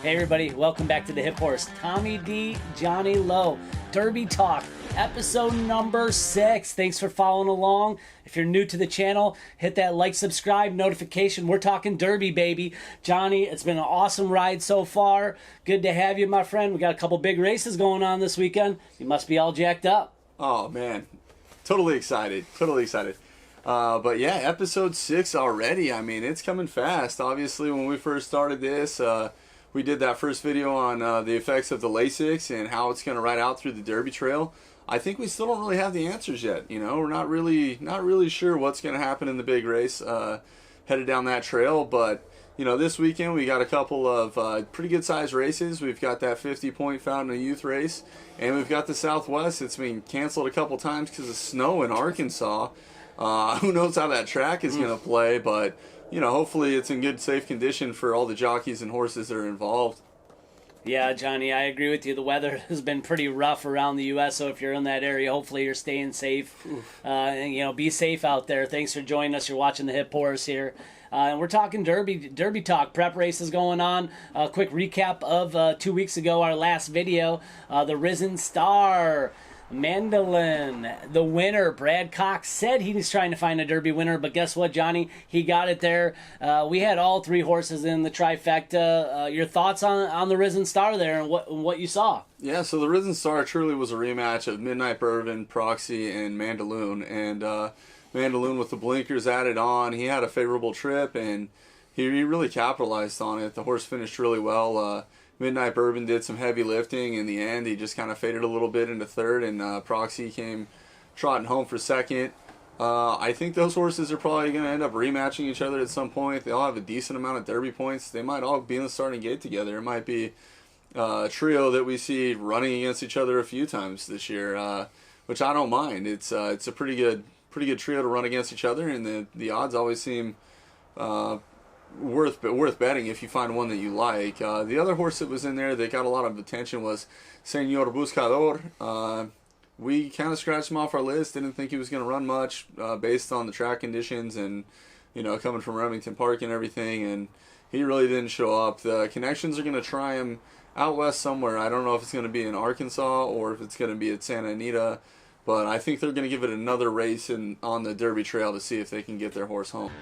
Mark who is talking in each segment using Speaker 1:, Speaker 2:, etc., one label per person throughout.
Speaker 1: Hey everybody, welcome back to the Hip Horse. Tommy D, Johnny Lowe, Derby Talk, episode number 6. Thanks for following along. If you're new to the channel, hit that like, subscribe, notification. We're talking Derby, baby. Johnny, it's been an awesome ride so far. Good to have you, my friend. We got a couple big races going on this weekend. You must be all jacked up.
Speaker 2: Oh, man. Totally excited. But yeah, episode 6 already. I mean, it's coming fast. Obviously, when we first started this, we did that first video on the effects of the Lasix and how it's going to ride out through the Derby Trail. I think we still don't really have the answers yet. You know, we're not really sure what's going to happen in the big race headed down that trail. But you know, this weekend we got a couple of pretty good sized races. We've got that 50-point Fountain of Youth race, and we've got the Southwest. It's been canceled a couple times because of snow in Arkansas. Who knows how that track is going to play, but you know, hopefully it's in good, safe condition for all the jockeys and horses that are involved.
Speaker 1: Yeah, Johnny, I agree with you. The weather has been pretty rough around the U.S., so if you're in that area, hopefully you're staying safe. And, you know, be safe out there. Thanks for joining us. You're watching the Hip Horse here. And we're talking Derby Talk. Prep races going on. A quick recap of 2 weeks ago, our last video. The Risen Star, Mandolin, the winner. Brad Cox said he was trying to find a Derby winner, but guess what, Johnny? He got it there. We had all 3 horses in the trifecta. Your thoughts on the Risen Star there and what you saw?
Speaker 2: Yeah, so the Risen Star truly was a rematch of Midnight Bourbon, Proxy, and Mandaloon. And Mandaloon with the blinkers added on, he had a favorable trip, and he really capitalized on it. The horse finished really well. Midnight Bourbon did some heavy lifting. In the end, he just kind of faded a little bit into third, and Proxy came trotting home for second. I think those horses are probably going to end up rematching each other at some point. They all have a decent amount of Derby points. They might all be in the starting gate together. It might be a trio that we see running against each other a few times this year, which I don't mind. It's a pretty good trio to run against each other, and the odds always seem worth betting if you find one that you like. The other horse that was in there that got a lot of attention was Senor Buscador. We kind of scratched him off our list. Didn't think he was going to run much based on the track conditions and, you know, coming from Remington Park and everything, and he really didn't show up. The connections are going to try him out west somewhere. I don't know if it's going to be in Arkansas or if it's going to be at Santa Anita, but I think they're going to give it another race on the Derby Trail to see if they can get their horse home.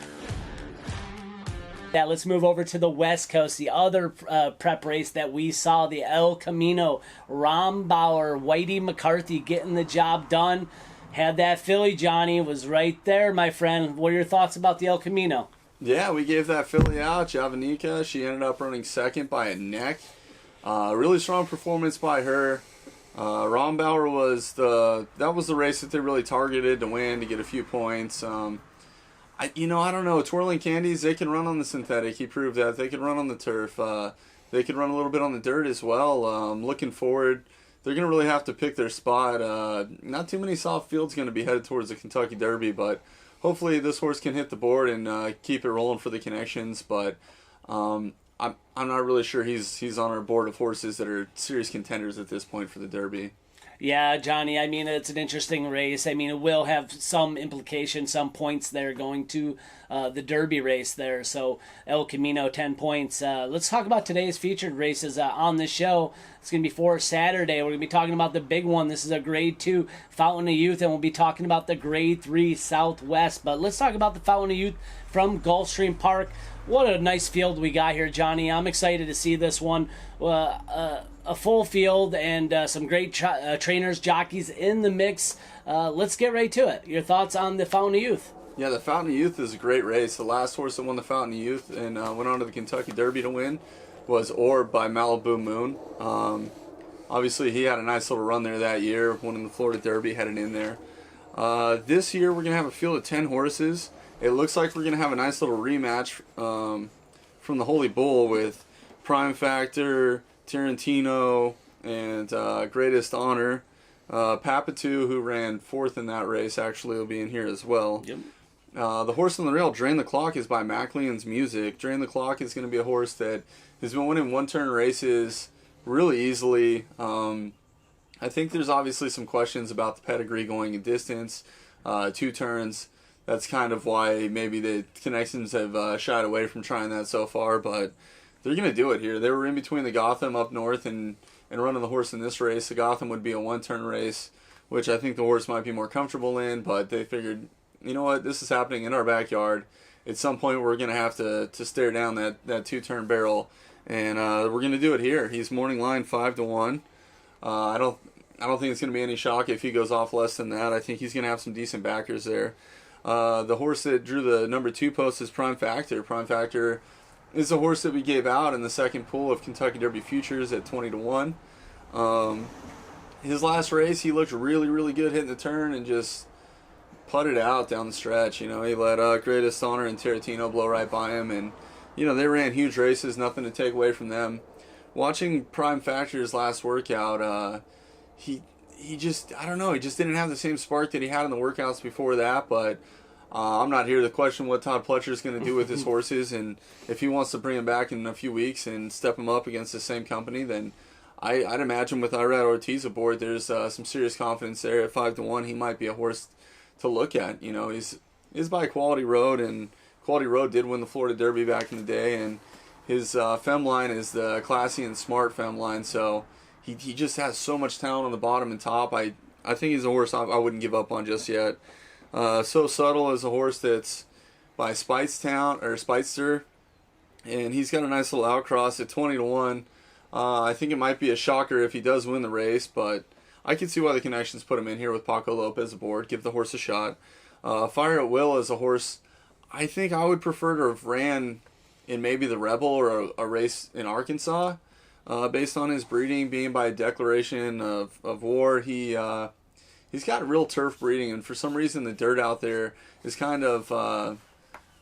Speaker 1: Yeah, let's move over to the West Coast. The other prep race that we saw, the El Camino, Rombauer, Whitey McCarthy getting the job done. Had that filly, Johnny, was right there, my friend. What are your thoughts about the El Camino?
Speaker 2: Yeah, we gave that filly out, Javanica. She ended up running second by a neck. Really strong performance by her. Rombauer was the race that they really targeted to win, to get a few points. I don't know. Twirling Candies, they can run on the synthetic. He proved that. They can run on the turf. They can run a little bit on the dirt as well. Looking forward, they're going to really have to pick their spot. Not too many soft fields going to be headed towards the Kentucky Derby, but hopefully this horse can hit the board and keep it rolling for the connections. But I'm not really sure he's on our board of horses that are serious contenders at this point for the Derby.
Speaker 1: Yeah, Johnny, I mean, it's an interesting race. I mean, it will have some implication, some points there going to the Derby race there. So, El Camino, 10 points. Let's talk about today's featured races on the show. It's going to be for Saturday. We're going to be talking about the big one. This is a Grade 2 Fountain of Youth, and we'll be talking about the Grade 3 Southwest. But let's talk about the Fountain of Youth from Gulfstream Park. What a nice field we got here, Johnny. I'm excited to see this one. A full field and some great trainers, jockeys in the mix. Let's get right to it. Your thoughts on the Fountain of Youth?
Speaker 2: Yeah, the Fountain of Youth is a great race. The last horse that won the Fountain of Youth and went on to the Kentucky Derby to win was Orb by Malibu Moon. Obviously, he had a nice little run there that year, winning the Florida Derby, heading in there. This year, we're going to have a field of 10 horses. It looks like we're going to have a nice little rematch from the Holy Bull with Prime Factor, Tarantino, and Greatest Honor. Papatu, who ran 4th in that race, actually will be in here as well.
Speaker 1: Yep.
Speaker 2: The horse on the rail, Drain the Clock, is by Maclean's Music. Drain the Clock is going to be a horse that has been winning one-turn races really easily. I think there's obviously some questions about the pedigree going in distance, 2 turns. That's kind of why maybe the connections have shied away from trying that so far, but they're going to do it here. They were in between the Gotham up north and running the horse in this race. The Gotham would be a one-turn race, which I think the horse might be more comfortable in, but they figured, you know what, this is happening in our backyard. At some point, we're going to have to stare down that two-turn barrel, and we're going to do it here. He's morning line 5-1. I don't think it's going to be any shock if he goes off less than that. I think he's going to have some decent backers there. The horse that drew the number 2 post is Prime Factor. Prime Factor is a horse that we gave out in the second pool of Kentucky Derby Futures at 20-1. His last race, he looked really, really good hitting the turn and just putted out down the stretch. You know, he let Greatest Honor and Tarantino blow right by him, and you know, they ran huge races, nothing to take away from them. Watching Prime Factor's last workout, he just, I don't know, he just didn't have the same spark that he had in the workouts before that, but I'm not here to question what Todd Pletcher is going to do with his horses, and if he wants to bring him back in a few weeks and step him up against the same company, then I'd imagine with Irad Ortiz aboard, there's some serious confidence there. At 5-1, he might be a horse to look at. You know, he's by Quality Road, and Quality Road did win the Florida Derby back in the day, and his fem line is the classy and smart fem line, so he just has so much talent on the bottom and top. I think he's a horse I wouldn't give up on just yet. So Subtle is a horse that's by Speightster, and he's got a nice little outcross at 20-1. I think it might be a shocker if he does win the race, but I can see why the connections put him in here with Paco Lopez aboard. Give the horse a shot. Fire at Will is a horse I think I would prefer to have ran in maybe the Rebel or a race in Arkansas, based on his breeding being by a declaration of war. He's got real turf breeding, and for some reason the dirt out there is kind of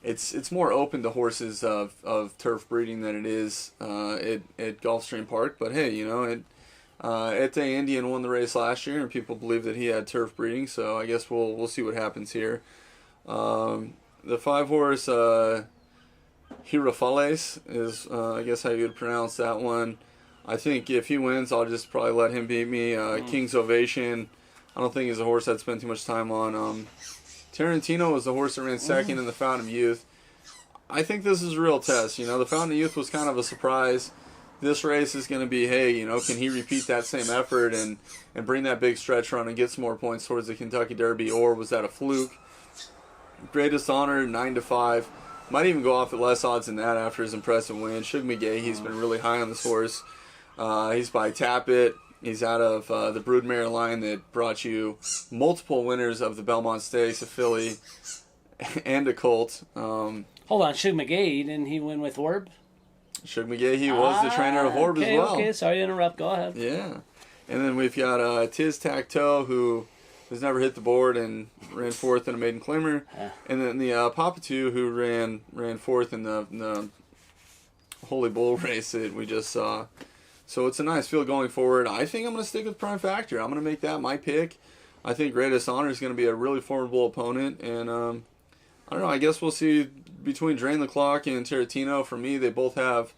Speaker 2: it's more open to horses of turf breeding than it is at Gulfstream Park. But hey, you know, Ete Indian won the race last year, and people believe that he had turf breeding. So I guess we'll see what happens here. The 5-horse Hirafales is I guess how you would pronounce that one. I think if he wins, I'll just probably let him beat me. King's Ovation, I don't think he's a horse I'd spend too much time on. Tarantino was the horse that ran second in the Fountain of Youth. I think this is a real test. You know, the Fountain of Youth was kind of a surprise. This race is going to be, hey, you know, can he repeat that same effort and bring that big stretch run and get some more points towards the Kentucky Derby, or was that a fluke? Greatest Honor, 9-5. Might even go off at less odds than that after his impressive win. Shug McGay, he's been really high on this horse. He's by Tappet. He's out of the Broodmare line that brought you multiple winners of the Belmont Stakes, a filly and a colt.
Speaker 1: Hold on, Shug McGay, didn't he win with Orb?
Speaker 2: Shug McGay, he was the trainer of Orb as well.
Speaker 1: Okay, sorry to interrupt. Go ahead.
Speaker 2: Yeah. And then we've got Tiz Tacto, who has never hit the board and ran fourth in a maiden climber. Yeah. And then the Papatoo, who ran fourth in the Holy Bull race that we just saw. So it's a nice field going forward. I think I'm going to stick with Prime Factor. I'm going to make that my pick. I think Greatest Honor is going to be a really formidable opponent. And I don't know, I guess we'll see between Drain the Clock and Tarantino. For me, they both have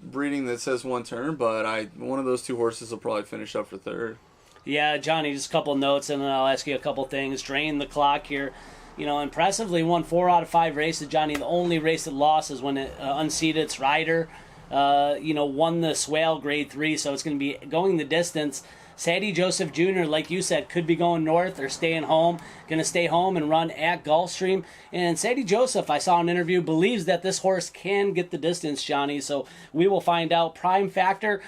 Speaker 2: breeding that says one turn, but one of those two horses will probably finish up for third.
Speaker 1: Yeah, Johnny, just a couple notes, and then I'll ask you a couple things. Drain the Clock here. You know, impressively won 4 out of 5 races, Johnny. The only race it lost is when it unseated its rider. Won the Swale Grade 3, so it's going to be going the distance. Sadie Joseph Jr., like you said, could be going north or staying home. Going to stay home and run at Gulfstream. And Sadie Joseph, I saw in an interview, believes that this horse can get the distance, Johnny. So we will find out. Prime Factor,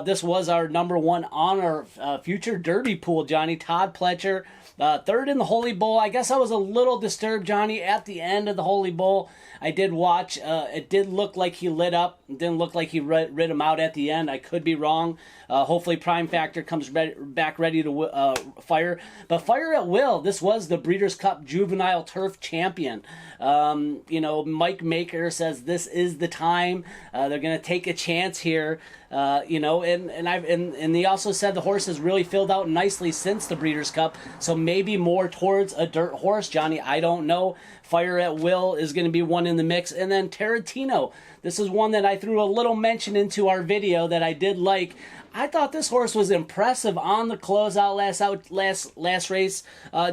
Speaker 1: this was our number 1 on our future Derby pool, Johnny. Todd Pletcher, third in the Holy Bull. I guess I was a little disturbed, Johnny, at the end of the Holy Bull. I did watch. It did look like he lit up. It didn't look like he rid him out at the end. I could be wrong. Hopefully Prime Factor comes back ready to fire. But Fire at Will, this was the Breeders' Cup Juvenile Turf Champion. Mike Maker says this is the time. They're going to take a chance here. And he also said the horse has really filled out nicely since the Breeders' Cup. So maybe more towards a dirt horse, Johnny. I don't know. Fire at Will is going to be one in the mix. And then Tarantino. This is one that I threw a little mention into our video that I did like. I thought this horse was impressive on the closeout last race,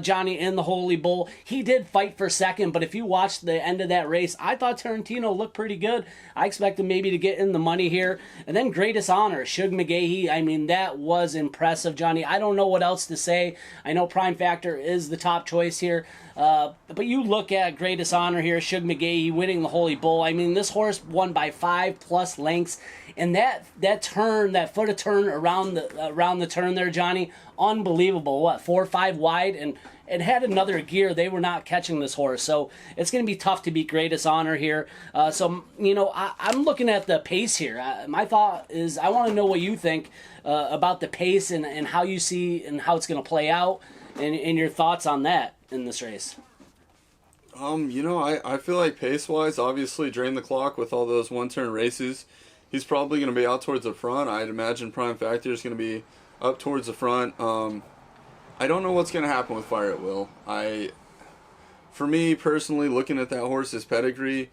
Speaker 1: Johnny, in the Holy Bull. He did fight for second, but if you watched the end of that race, I thought Tarantino looked pretty good. I expected maybe to get in the money here. And then Greatest Honor, Shug McGahee. I mean, that was impressive, Johnny. I don't know what else to say. I know Prime Factor is the top choice here. But you look at Greatest Honor here, Shug McGahee winning the Holy Bull. I mean, this horse won by 5+ lengths. And that turn, that foot of turn around the turn there, Johnny, unbelievable. What, 4 or 5 wide, and it had another gear. They were not catching this horse, so it's going to be tough to beat Greatest Honor here. So I'm looking at the pace here. My thought is I want to know what you think about the pace and how you see and how it's going to play out, and your thoughts on that in this race.
Speaker 2: I feel like pace-wise, obviously Drain the Clock with all those one-turn races, he's probably going to be out towards the front. I'd imagine Prime Factor is going to be up towards the front. I don't know what's going to happen with Fire at Will. For me personally, looking at that horse's pedigree,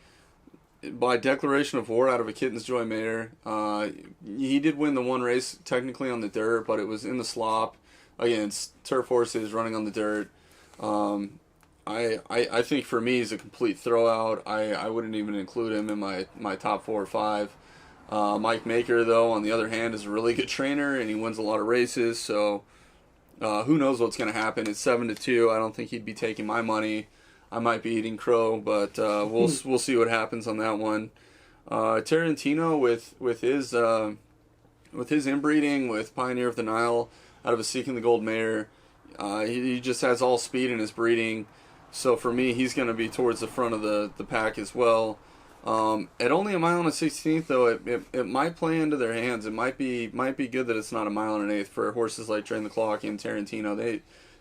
Speaker 2: by declaration of war out of a Kitten's Joy mare, he did win the one race technically on the dirt, but it was in the slop against turf horses running on the dirt. I think for me he's a complete throwout. I wouldn't even include him in my top 4 or 5. Mike Maker, though, on the other hand, is a really good trainer, and he wins a lot of races, so who knows what's going to happen. It's 7-2. I don't think he'd be taking my money. I might be eating crow, but we'll see what happens on that one. Tarantino with his inbreeding with Pioneer of the Nile out of a Seeking the Gold mare, he just has all speed in his breeding, so for me, he's going to be towards the front of the pack as well. At only 1 mile and a 16th, though, it might play into their hands. It might be good that it's not 1 mile and an eighth for horses like Drain the Clock and Tarantino.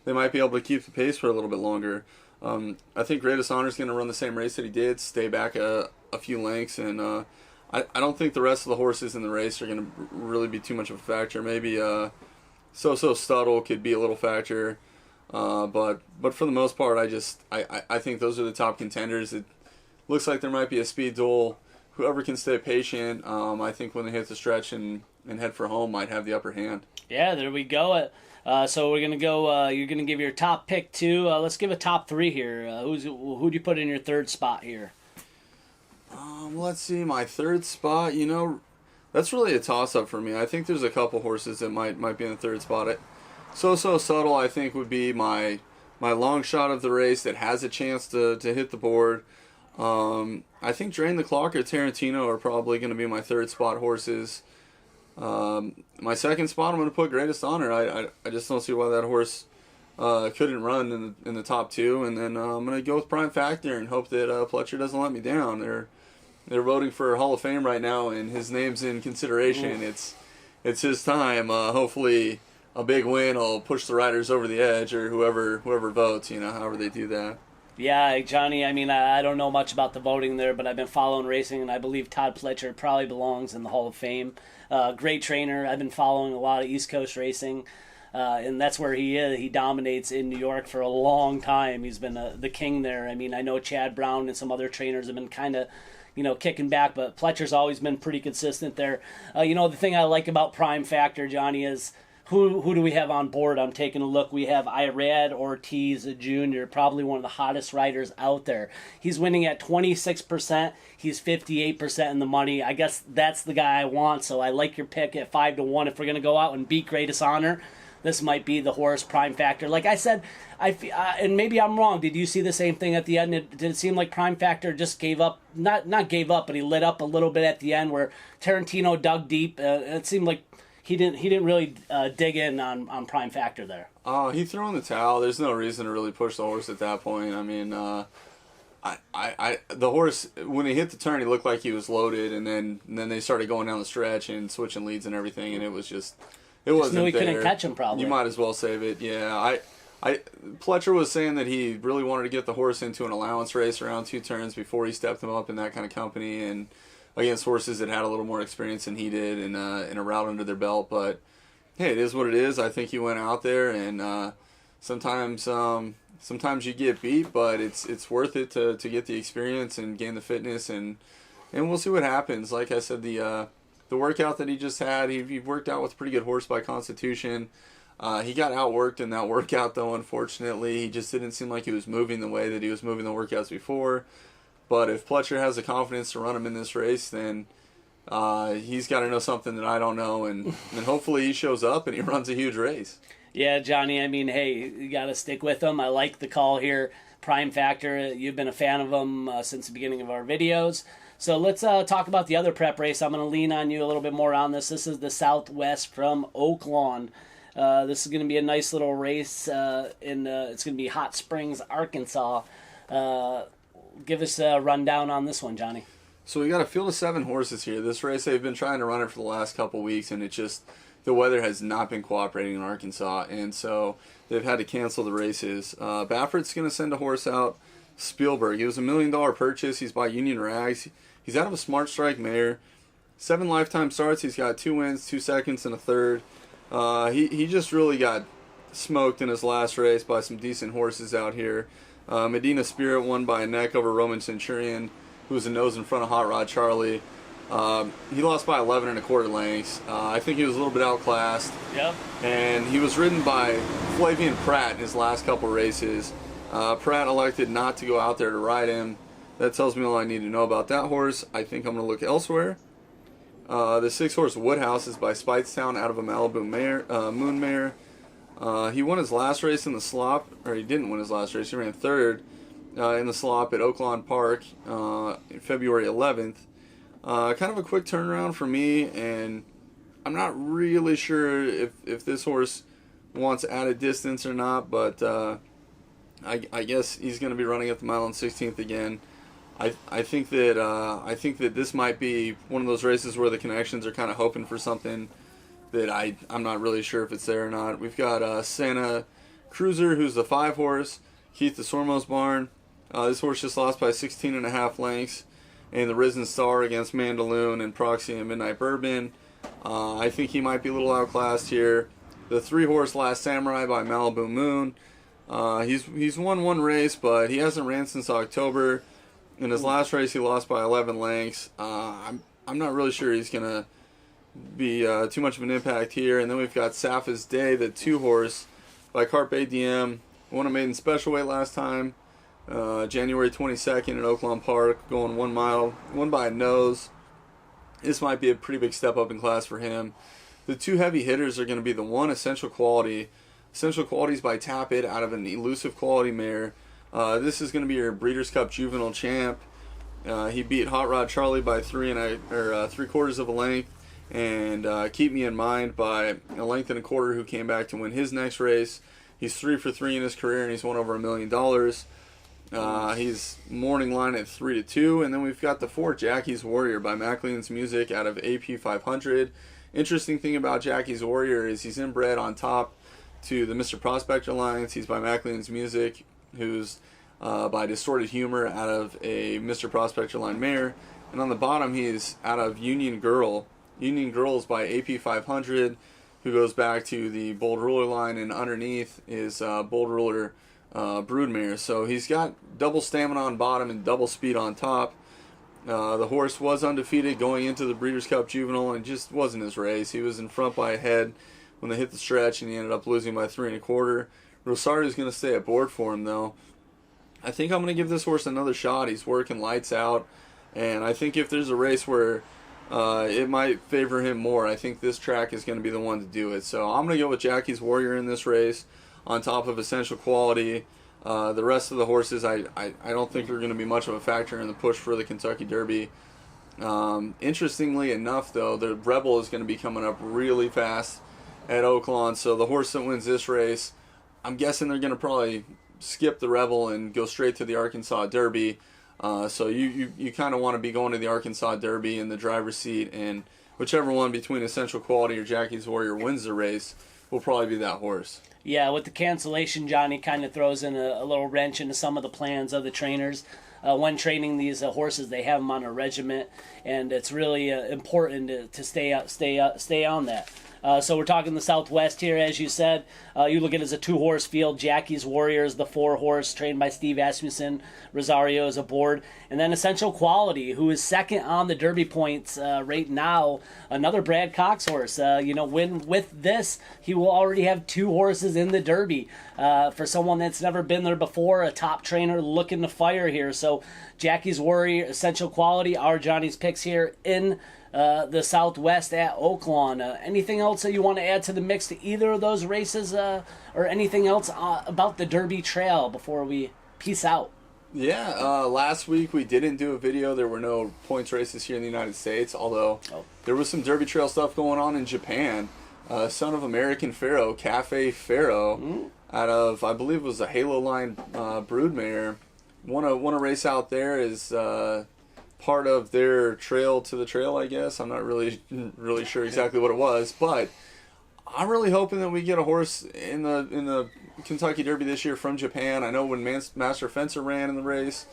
Speaker 2: They might be able to keep the pace for a little bit longer. I think Greatest Honor is going to run the same race that he did, stay back a few lengths, and I don't think the rest of the horses in the race are going to really be too much of a factor. Maybe So Stuttle could be a little factor, but for the most part, I think those are the top contenders. It looks like there might be a speed duel. Whoever can stay patient, I think when they hit the stretch and head for home, might have the upper hand.
Speaker 1: Yeah, there we go. So we're gonna go. You're gonna give your top pick too. Let's give a top 3 here. Who do you put in your third spot here?
Speaker 2: Let's see, my third spot. That's really a toss-up for me. I think there's a couple horses that might be in the third spot. So Subtle, I think, would be my long shot of the race that has a chance to hit the board. I think Drain the Clock or Tarantino are probably going to be my third spot horses. My second spot, I'm going to put Greatest Honor. I just don't see why that horse couldn't run in the top 2. And then I'm going to go with Prime Factor and hope that Pletcher doesn't let me down. They're voting for Hall of Fame right now, and his name's in consideration. Oof. It's his time. Hopefully a big win will push the riders over the edge, or whoever votes, however they do that.
Speaker 1: Yeah, Johnny, I mean, I don't know much about the voting there, but I've been following racing, and I believe Todd Pletcher probably belongs in the Hall of Fame. Great trainer. I've been following a lot of East Coast racing, and that's where he is. He dominates in New York for a long time. He's been the king there. I mean, I know Chad Brown and some other trainers have been kind of kicking back, but Pletcher's always been pretty consistent there. The thing I like about Prime Factor, Johnny, is who do we have on board? I'm taking a look. We have Irad Ortiz Jr., probably one of the hottest riders out there. He's winning at 26%. He's 58% in the money. I guess that's the guy I want, so I like your pick at 5-1. If we're going to go out and beat Greatest Honor, this might be the horse Prime Factor. Like I said, and maybe I'm wrong. Did you see the same thing at the end? Did it seem like Prime Factor just gave up? Not gave up, but he lit up a little bit at the end where Tarantino dug deep. It seemed like he didn't really dig in on Prime Factor there.
Speaker 2: He threw in the towel. There's no reason to really push the horse at that point. I mean, the horse, when he hit the turn, he looked like he was loaded, and then they started going down the stretch and switching leads and everything, and it was just. It wasn't
Speaker 1: knew he
Speaker 2: there.
Speaker 1: Couldn't catch him, probably.
Speaker 2: You might as well save it. Yeah, Pletcher was saying that he really wanted to get the horse into an allowance race around 2 turns before he stepped him up in that kind of company and against horses that had a little more experience than he did and a route under their belt. But hey, it is what it is. I think he went out there, and sometimes you get beat, but it's worth it to get the experience and gain the fitness, and we'll see what happens. Like I said, the the workout that he just had, he worked out with a pretty good horse by Constitution. He got outworked in that workout, though, unfortunately. He just didn't seem like he was moving the way that he was moving the workouts before. But if Pletcher has the confidence to run him in this race, then he's got to know something that I don't know. And hopefully he shows up and he runs a huge race.
Speaker 1: Yeah, Johnny, I mean, hey, you got to stick with him. I like the call here. Prime Factor, you've been a fan of him since the beginning of our videos. So let's talk about the other prep race. I'm going to lean on you a little bit more on this. This is the Southwest from Oaklawn. This is going to be a nice little race. It's going to be Hot Springs, Arkansas. Give us a rundown on this one, Johnny.
Speaker 2: So we got a field of 7 horses here. This race, they've been trying to run it for the last couple weeks, and the weather has not been cooperating in Arkansas, and so they've had to cancel the races. Baffert's going to send a horse out, Spielberg. It was a $1 million purchase. He's by Union Rags. He's out of a Smart Strike mare. 7 lifetime starts. He's got 2 wins, 2 seconds, and a third. He just really got smoked in his last race by some decent horses out here. Medina Spirit won by a neck over Roman Centurion, who was a nose in front of Hot Rod Charlie. He lost by 11 1/4 lengths. I think he was a little bit outclassed.
Speaker 1: Yep.
Speaker 2: And he was ridden by Flavian Pratt in his last couple races. Pratt elected not to go out there to ride him. That tells me all I need to know about that horse. I think I'm going to look elsewhere. The 6-horse Woodhouse is by Speightstown out of a Malibu Moon mare. He won his last race in the slop, or he didn't win his last race. He ran 3rd in the slop at Oaklawn Park February 11th. Kind of a quick turnaround for me, and I'm not really sure if this horse wants added distance or not, but I guess he's going to be running at the mile and 16th again. I think that this might be one of those races where the connections are kind of hoping for something that I'm not really sure if it's there or not. We've got Santa Cruiser, who's the 5-horse, Keith the Sormo's barn. This horse just lost by 16.5 lengths. And the Risen Star against Mandaloon and Proxy and Midnight Bourbon. I think he might be a little outclassed here. The 3-horse Last Samurai by Malibu Moon. He's won 1 race, but he hasn't ran since October. In his last race, he lost by 11 lengths. I'm not really sure he's going to be too much of an impact here. And then we've got Safa's Day, the 2-horse by Carpe Diem. Won a maiden special weight last time. January 22nd at Oaklawn Park, going 1 mile, won by a nose. This might be a pretty big step up in class for him. The 2 heavy hitters are going to be the 1 Essential Quality. Essential Qualities by Tap It out of an Elusive Quality mare. This is going to be your Breeders' Cup Juvenile Champ. He beat Hot Rod Charlie by 3/4 of a length, and Keep Me in Mind by a length and a quarter, who came back to win his next race. He's 3 for 3 in his career, and he's won over $1 million. He's morning line at 3-2, and then we've got the 4 Jackie's Warrior by Maclean's Music out of AP 500. Interesting thing about Jackie's Warrior is he's inbred on top to the Mr. Prospect Alliance. He's by Maclean's Music, who's by Distorted Humor out of a Mr. Prospect Line mare, and on the bottom he's out of Union Girl. Union Girl is by AP 500, who goes back to the Bold Ruler line, and underneath is Bold Ruler broodmare. So he's got double stamina on bottom and double speed on top. The horse was undefeated going into the Breeders' Cup Juvenile, and just wasn't his race. He was in front by a head when they hit the stretch, and he ended up losing by 3 1/4. Rosario's going to stay aboard for him, though. I think I'm going to give this horse another shot. He's working lights out, and I think if there's a race where it might favor him more, I think this track is going to be the one to do it. So I'm going to go with Jackie's Warrior in this race, on top of Essential Quality. The rest of the horses, I don't think are going to be much of a factor in the push for the Kentucky Derby. Interestingly enough, though, the Rebel is going to be coming up really fast at Oaklawn. So the horse that wins this race, I'm guessing they're going to probably skip the Rebel and go straight to the Arkansas Derby. So you kind of want to be going to the Arkansas Derby in the driver's seat, and whichever one between Essential Quality or Jackie's Warrior wins the race will probably be that horse.
Speaker 1: Yeah, with the cancellation, Johnny kind of throws in a little wrench into some of the plans of the trainers. When training these horses, they have them on a regiment, and it's really important to stay on that. So we're talking the Southwest here, as you said. You look at it as a 2-horse field. Jackie's Warrior is the 4-horse, trained by Steve Asmussen. Rosario is aboard. And then Essential Quality, who is second on the Derby points right now. Another Brad Cox horse. With this, he will already have 2 horses in the Derby. For someone that's never been there before, a top trainer looking to fire here. So Jackie's Warrior, Essential Quality, our Johnny's picks here in the Southwest at Oaklawn. Anything else that you want to add to the mix to either of those races, or anything else about the Derby Trail before we peace out?
Speaker 2: Yeah, last week we didn't do a video. There were no points races here in the United States, although there was some Derby Trail stuff going on in Japan. Son of American Pharaoh, Cafe Pharaoh, out of, I believe it was a Halo Line broodmare, won a race out there as part of their Trail to the Trail, I guess. I'm not really sure exactly what it was, but I'm really hoping that we get a horse in the Kentucky Derby this year from Japan. I know when Master Fencer ran in the race,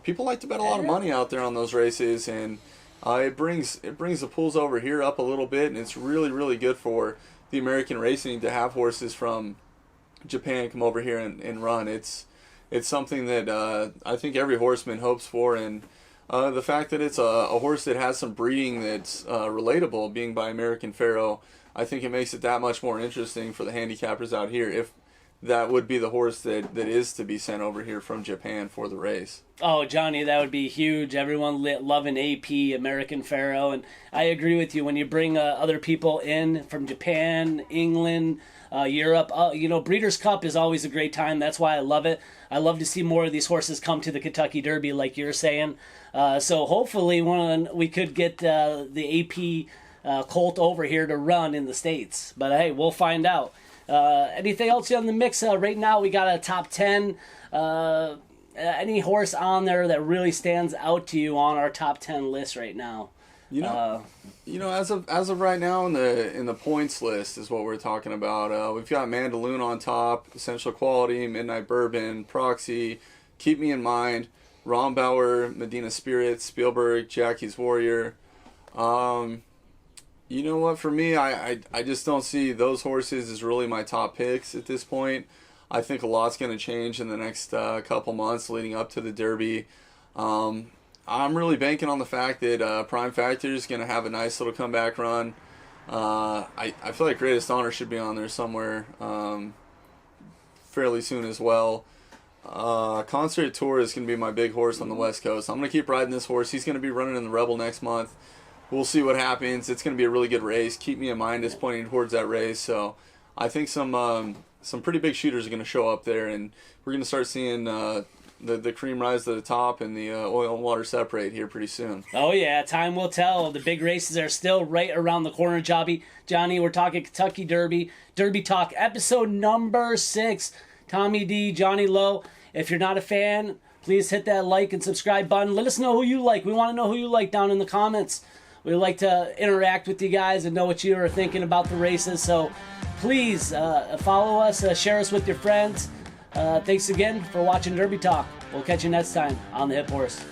Speaker 2: people like to bet a lot of money out there on those races, and it brings the pools over here up a little bit, and it's really good for the American racing to have horses from Japan come over here and run. It's something that I think every horseman hopes for, and the fact that it's a horse that has some breeding that's relatable, being by American Pharaoh, I think it makes it that much more interesting for the handicappers out here if that would be the horse that is to be sent over here from Japan for the race.
Speaker 1: Oh, Johnny, that would be huge. Everyone loving AP, American Pharaoh, and I agree with you. When you bring other people in from Japan, England, Europe, Breeders' Cup is always a great time. That's why I love it. I love to see more of these horses come to the Kentucky Derby, like you're saying. So hopefully we could get the AP colt over here to run in the States. But hey, we'll find out. Anything else on the mix? Right now we got a top 10. Any horse on there that really stands out to you on our top 10 list right now?
Speaker 2: As of right now in the points list is what we're talking about. We've got Mandaloon on top, Essential Quality, Midnight Bourbon, Proxy, Keep Me in Mind, Rombauer, Medina Spirit, Spielberg, Jackie's Warrior. You know what? For me, I just don't see those horses as really my top picks at this point. I think a lot's going to change in the next couple months leading up to the Derby. I'm really banking on the fact that Prime Factor is going to have a nice little comeback run. I feel like Greatest Honor should be on there somewhere fairly soon as well. Concert Tour is going to be my big horse on the West Coast. I'm going to keep riding this horse. He's going to be running in the Rebel next month. We'll see what happens. It's going to be a really good race. Keep Me in Mind is pointing towards that race. So I think some pretty big shooters are going to show up there, and we're going to start seeing the cream rise to the top and the oil and water separate here pretty soon.
Speaker 1: Oh yeah, time will tell. The big races are still right around the corner, Johnny. We're talking Kentucky Derby, Derby Talk, episode number 6. Tommy D, Johnny Lowe. If you're not a fan, please hit that like and subscribe button. Let us know who you like. We want to know who you like down in the comments. We like to interact with you guys and know what you are thinking about the races. So please follow us, share us with your friends. Thanks again for watching Derby Talk. We'll catch you next time on the Hip Horse.